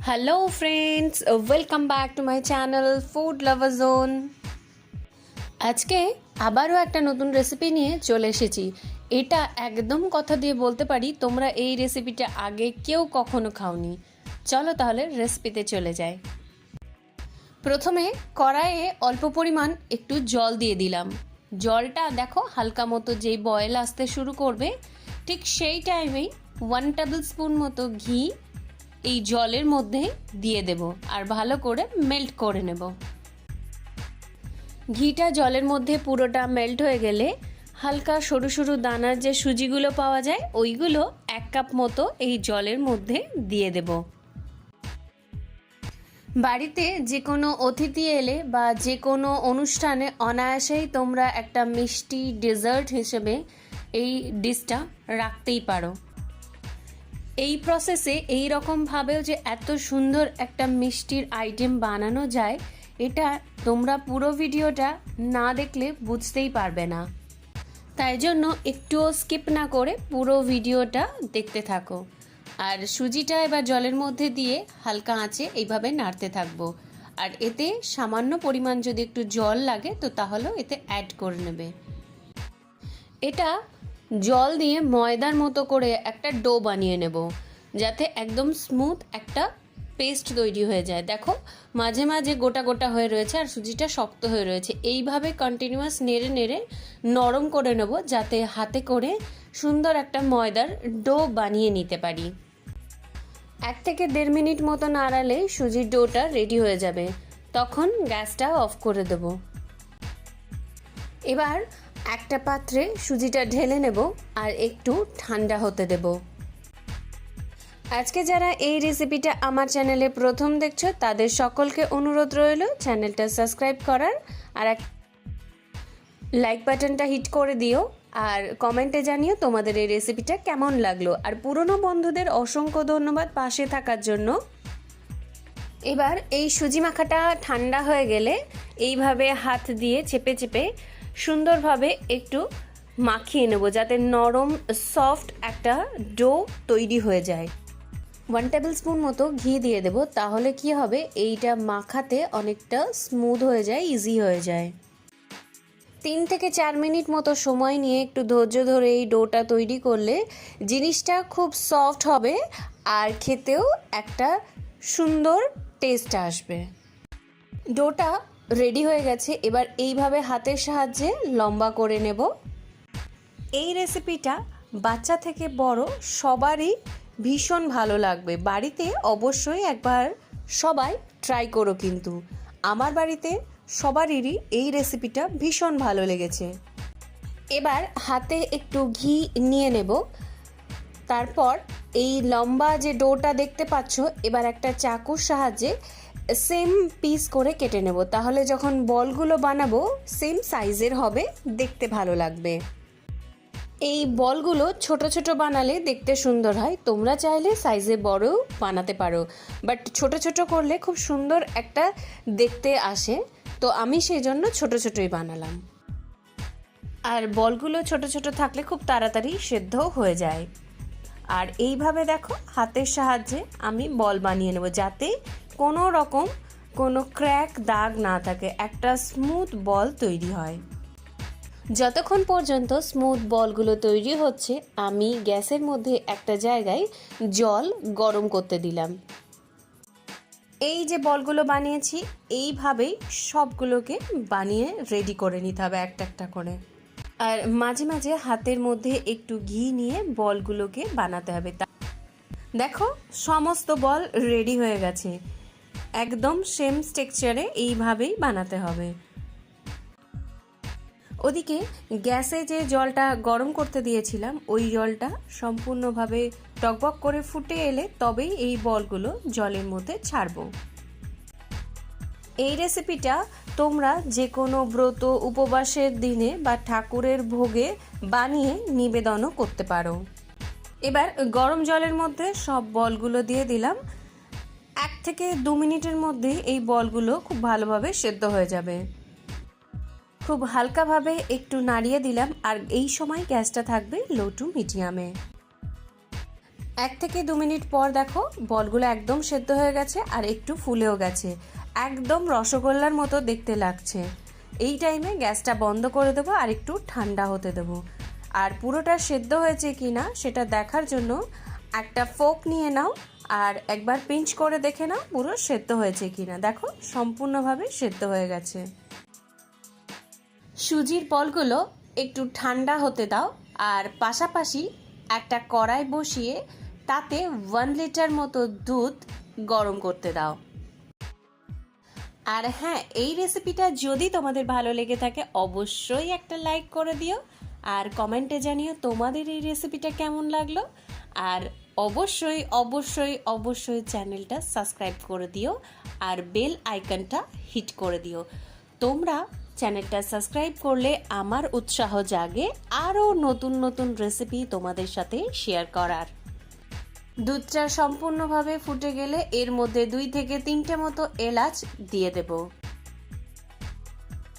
Hello friends, welcome back to my channel food lover zone. আজকে আবারও একটা নতুন রেসিপি নিয়ে চলে এসেছি। এটা একদম কথা দিয়ে বলতে পারি তোমরা এই রেসিপিটা আগে কেউ কখনো খাওনি। চলো তাহলে রেসিপিতে চলে যাই। প্রথমে কড়াইয়ে অল্প পরিমাণ একটু জল দিয়ে দিলাম। জলটা দেখো হালকা মতো যেই বয়েল আসতে শুরু করবে ঠিক সেই টাইমেই 1 টেবিল স্পুন মতো ঘি এই জলের মধ্যে দিয়ে দেব আর ভালো করে মেল্ট করে নেব। ঘিটা জলের মধ্যে পুরোটা মেল্ট হয়ে গেলে হালকা সরু সরু দানার যে সুজিগুলো পাওয়া যায় ওইগুলো 1 কাপ মতো এই জলের মধ্যে দিয়ে দেব। বাড়িতে যে কোনো অতিথি এলে বা যে কোনো অনুষ্ঠানে অনায়াসেই তোমরা একটা মিষ্টি ডেজার্ট হিসেবে এই ডিশটা রাখতেই পারো। এই প্রসেসে এই রকমভাবেও যে এত সুন্দর একটা মিষ্টির আইটেম বানানো যায় এটা তোমরা পুরো ভিডিওটা না দেখলে বুঝতেই পারবে না। তাই জন্য একটুও স্কিপ না করে পুরো ভিডিওটা দেখতে থাকো। আর সুজিটা এবার জলের মধ্যে দিয়ে হালকা আঁচে এইভাবে নাড়তে থাকবো। আর এতে সামান্য পরিমাণ যদি একটু জল লাগে তো তাহলেও এতে অ্যাড করে নেবে। এটা জল দিয়ে ময়দার মতো করে একটা ডো বানিয়ে নেব যাতে একদম স্মুথ একটা পেস্ট তৈরি হয়ে যায়। দেখো মাঝে মাঝে গোটা গোটা হয়ে রয়েছে আর সুজিটা শক্ত হয়ে রয়েছে। এইভাবে কন্টিনিউয়াস নেড়ে নেড়ে নরম করে নেব যাতে হাতে করে সুন্দর একটা ময়দার ডো বানিয়ে নিতে পারি। 1 থেকে 1.5 মিনিট মতো নাড়ালে সুজির ডোটা রেডি হয়ে যাবে। তখন গ্যাসটা অফ করে দেব। এবার একটা পাত্রে সুজিটা ঢেলে নেব আর একটু ঠান্ডা হতে দেব। আজকে যারা এই রেসিপিটা আমার চ্যানেলে প্রথম দেখছো তাদের সকলকে অনুরোধ রইল চ্যানেলটা সাবস্ক্রাইব করার আর লাইক বাটনটা হিট করে দিও আর কমেন্টে জানিও তোমাদের এই রেসিপিটা কেমন লাগলো। আর পুরনো বন্ধুদের অসংখ্য ধন্যবাদ পাশে থাকার জন্য। এবার এই সুজি মাখাটা ঠান্ডা হয়ে গেলে এইভাবে হাত দিয়ে চেপে চেপে সুন্দরভাবে একটু মাখিয়ে নেব যাতে নরম সফট একটা ডো তৈরি হয়ে যায়। 1 টেবিল স্পুন মতো ঘি দিয়ে দেব, তাহলে কি হবে এইটা মাখাতে অনেকটা স্মুথ হয়ে যায়, ইজি হয়ে যায়। 3 থেকে 4 মিনিট মতো সময় নিয়ে একটু ধৈর্য ধরে এই ডোটা তৈরি করলে জিনিসটা খুব সফট হবে আর খেতেও একটা সুন্দর টেস্ট আসবে। ডোটা রেডি হয়ে গেছে। এবার এইভাবে হাতের সাহায্যে লম্বা করে নেব। এই রেসিপিটা বাচ্চা থেকে বড় সবারই ভীষণ ভালো লাগবে। বাড়িতে অবশ্যই একবার সবাই ট্রাই করো, কিন্তু আমার বাড়িতে সবারই এই রেসিপিটা ভীষণ ভালো লেগেছে। এবার হাতে একটু ঘি নিয়ে নেব। তারপর এই লম্বা যে ডোটা দেখতে পাচ্ছ এবার একটা চাকুর সাহায্যে সেম পিস করে কেটে নেব, তাহলে যখন বলগুলো বানাবো সেম সাইজের হবে, দেখতে ভালো লাগবে। এই বলগুলো ছোট ছোট বানালে দেখতে সুন্দর হয়। তোমরা চাইলে সাইজে বড়ও বানাতে পারো, বাট ছোট ছোট করলে খুব সুন্দর একটা দেখতে আসে, তো আমি সেই জন্য ছোট ছোটই বানালাম। আর বলগুলো ছোট ছোট থাকলে খুব তাড়াতাড়ি সেদ্ধ হয়ে যায়। আর এইভাবে দেখো হাতের সাহায্যে আমি বল বানিয়ে নেব যাতে কোনো রকম কোনো ক্র্যাক দাগ না থাকে, একটা স্মুথ বল তৈরি হয়। যতক্ষণ পর্যন্ত স্মুথ বলগুলো তৈরি হচ্ছে আমি গ্যাসের মধ্যে একটা জায়গায় জল গরম করতে দিলাম। এই যে বলগুলো বানিয়েছি এইভাবেই সবগুলোকে বানিয়ে রেডি করে নিতে হবে একটা একটা করে। আর মাঝে মাঝে হাতের মধ্যে একটু ঘি নিয়ে বলগুলোকে বানাতে হবে। দেখো সমস্ত বল রেডি হয়ে গেছে। একদম সেম টেক্সচারে এইভাবেই বানাতে হবে। ওদিকে গ্যাসে যে জলটা গরম করতে দিয়েছিলাম ওই জলটা সম্পূর্ণভাবে টকবক করে ফুটে এলে তবেই এই বলগুলো জলের মধ্যে ছাড়বো। এই রেসিপিটা তোমরা যে কোনো ব্রত উপবাসের দিনে বা ঠাকুরের ভোগে বানিয়ে নিবেদনও করতে পারো। এবার গরম জলের মধ্যে সব বলগুলো দিয়ে দিলাম। 1 থেকে 2 মিনিটের মধ্যে এই বলগুলো খুব ভালোভাবে সেদ্ধ হয়ে যাবে। খুব হালকাভাবে একটু নাড়িয়ে দিলাম আর এই সময় গ্যাসটা থাকবে লো টু মিডিয়ামে। 1 থেকে 2 মিনিট পর দেখো বলগুলো একদম সেদ্ধ হয়ে গেছে আর একটু ফুলেও গেছে, একদম রসগোল্লার মতো দেখতে লাগছে। এই টাইমে গ্যাসটা বন্ধ করে দেবো আর একটু ঠান্ডা হতে দেবো। আর পুরোটা সেদ্ধ হয়েছে কি না সেটা দেখার জন্য একটা ফোক নিয়ে নাও আর একবার পিঞ্চ করে দেখে নাও পুরো সেদ্ধ হয়েছে কি না। দেখো সম্পূর্ণভাবে সেদ্ধ হয়ে গেছে। সুজির বলগুলো একটু ঠান্ডা হতে দাও আর পাশাপাশি একটা কড়াই বসিয়ে তাতে 1 লিটার মতো দুধ গরম করতে দাও। আর হ্যাঁ, এই রেসিপিটা যদি তোমাদের ভালো লেগে থাকে অবশ্যই একটা লাইক করে দিও আর কমেন্টে জানিও তোমাদের এই রেসিপিটা কেমন লাগলো। আর অবশ্যই অবশ্যই অবশ্যই চ্যানেলটা সাবস্ক্রাইব করে দিও আর বেল আইকনটা হিট করে দিও। তোমরা চ্যানেলটা সাবস্ক্রাইব করলে আমার উৎসাহ জাগে আরও নতুন নতুন রেসিপি তোমাদের সাথে শেয়ার করার। দুধটা সম্পূর্ণভাবে ফুটে গেলে এর মধ্যে 2 থেকে 3টে মতো এলাচ দিয়ে দেব।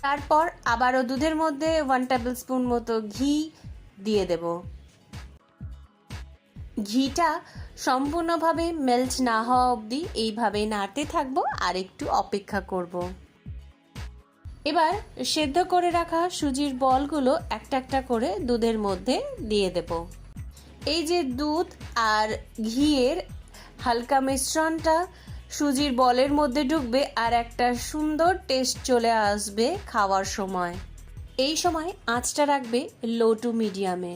তারপর আবারও দুধের মধ্যে 1 টেবিল স্পুন মতো ঘি দিয়ে দেব। ঘিটা সম্পূর্ণভাবে মেল্ট না হওয়া অবধি এইভাবে নাড়তে থাকবো আর একটু অপেক্ষা করব। এবার সেদ্ধ করে রাখা সুজির বলগুলো একটা একটা করে দুধের মধ্যে দিয়ে দেব। এই যে দুধ আর ঘিয়ের হালকা মিশ্রণটা সুজির বলের মধ্যে ঢুকবে আর একটা সুন্দর টেস্ট চলে আসবে খাওয়ার সময়। এই সময় আঁচটা রাখবে লো টু মিডিয়ামে।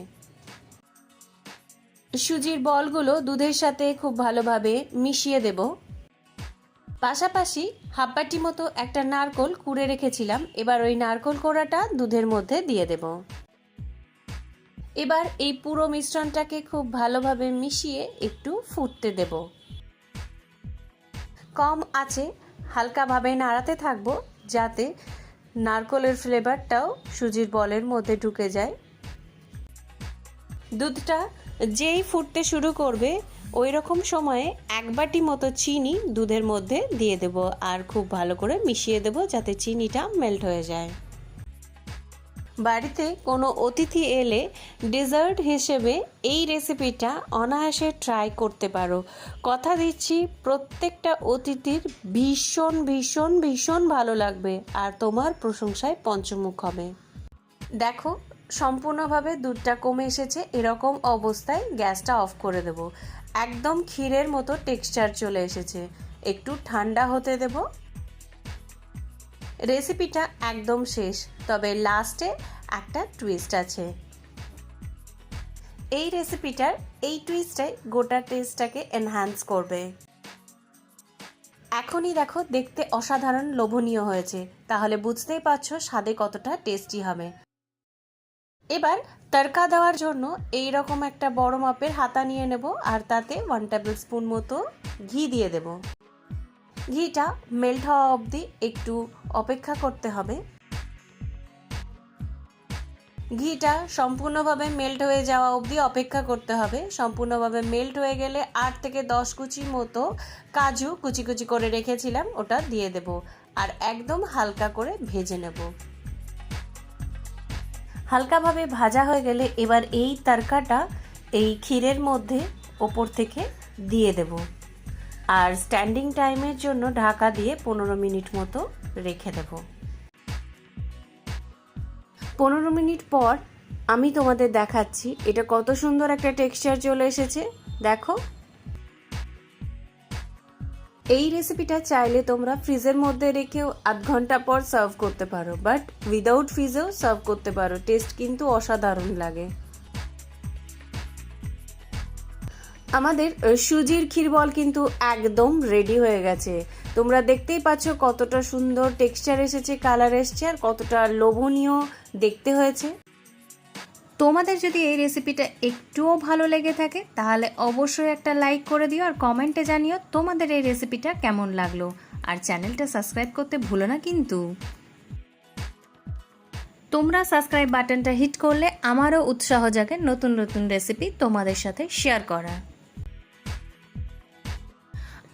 সুজির বলগুলো দুধের সাথে খুব ভালোভাবে মিশিয়ে দেব। পাশাপাশি হাফ বাটি মতো একটা নারকোল কুড়ে রেখেছিলাম, এবার ওই নারকোল কোড়াটা দুধের মধ্যে দিয়ে দেব। এবার এই পুরো মিশ্রণটাকে খুব ভালোভাবে মিশিয়ে একটু ফুটতে দেব। কম আঁচে হালকাভাবে নাড়াতে থাকবো যাতে নারকোলের ফ্লেভারটাও সুজির বলের মধ্যে ঢুকে যায়। দুধটা যেই ফুটতে শুরু করবে ওই রকম সময়ে 1 বাটি মতো চিনি দুধের মধ্যে দিয়ে দেব আর খুব ভালো করে মিশিয়ে দেব যাতে চিনিটা মেল্ট হয়ে যায়। বাড়িতে কোনো অতিথি এলে ডেজার্ট হিসেবে এই রেসিপিটা অনায়াসে ট্রাই করতে পারো। কথা দিচ্ছি প্রত্যেকটা অতিথির ভীষণ ভীষণ ভীষণ ভালো লাগবে আর তোমার প্রশংসায় পঞ্চমুখ হবে। দেখো সম্পূর্ণভাবে দুধটা কমে এসেছে, এরকম অবস্থায় গ্যাসটা অফ করে দেব। একদম ক্ষীরের মতো টেক্সচার চলে এসেছে, একটু ঠান্ডা হতে দেব। রেসিপিটা একদম শেষ, তবে লাস্টে একটা টুইস্ট আছে। এই রেসিপিটার এই টুইস্টটাই গোটা টেস্টটাকে এনহ্যান্স করবে। এখনই দেখো দেখতে অসাধারণ লোভনীয় হয়েছে, তাহলে বুঝতেই পারছো স্বাদে কতটা টেস্টি হবে। এবার তড়কা দেওয়ার জন্য এই রকম একটা বড় মাপের হাতা নিয়ে নেব আর তাতে 1 টেবিল স্পুন মতো ঘি দিয়ে দেব। ঘিটা মেল্ট হওয়া অবধি একটু অপেক্ষা করতে হবে। ঘিটা সম্পূর্ণভাবে মেল্ট হয়ে যাওয়া অবধি অপেক্ষা করতে হবে। সম্পূর্ণভাবে মেল্ট হয়ে গেলে 8 থেকে 10 কুচি মতো কাজু কুচি কুচি করে রেখেছিলাম ওটা দিয়ে দেব আর একদম হালকা করে ভেজে নেব। হালকাভাবে ভাজা হয়ে গেলে এবার এই তড়কাটা এই ক্ষীরের মধ্যে ওপর থেকে দিয়ে দেব আর স্ট্যান্ডিং টাইমের জন্য ঢাকা দিয়ে 15 মিনিট মতো রেখে দেব। 15 মিনিট পর আমি তোমাদের দেখাচ্ছি এটা কত সুন্দর একটা টেক্সচার চলে এসেছে। দেখো এই রেসিপিটা চাইলে তোমরা ফ্রিজের মধ্যে রেখেও আধ ঘন্টা পর সার্ভ করতে পারো, বাট উইদাউট ফ্রিজেও সার্ভ করতে পারো, টেস্ট কিন্তু অসাধারণ লাগে। আমাদের সুজির ক্ষীরবল কিন্তু একদম রেডি হয়ে গেছে। তোমরা দেখতেই পাচ্ছ কতটা সুন্দর টেক্সচার এসেছে, কালার এসেছে আর কতটা লোভনীয় দেখতে হয়েছে। তোমাদের যদি এই রেসিপিটা একটুও ভালো লেগে থাকে তাহলে অবশ্যই একটা লাইক করে দিও আর কমেন্টে জানিও তোমাদের এই রেসিপিটা কেমন লাগলো। আর চ্যানেলটা সাবস্ক্রাইব করতে ভুলো না কিন্তু। তোমরা সাবস্ক্রাইব বাটনটা হিট করলে আমারও উৎসাহ জাগে নতুন নতুন রেসিপি তোমাদের সাথে শেয়ার করার।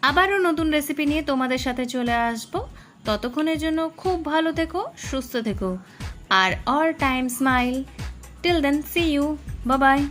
আবারও নতুন রেসিপি নিয়ে তোমাদের সাথে চলে আসবো। ততক্ষণের জন্য খুব ভালো থেকো, সুস্থ থেকো আর all time smile. Till then, see you. Bye bye.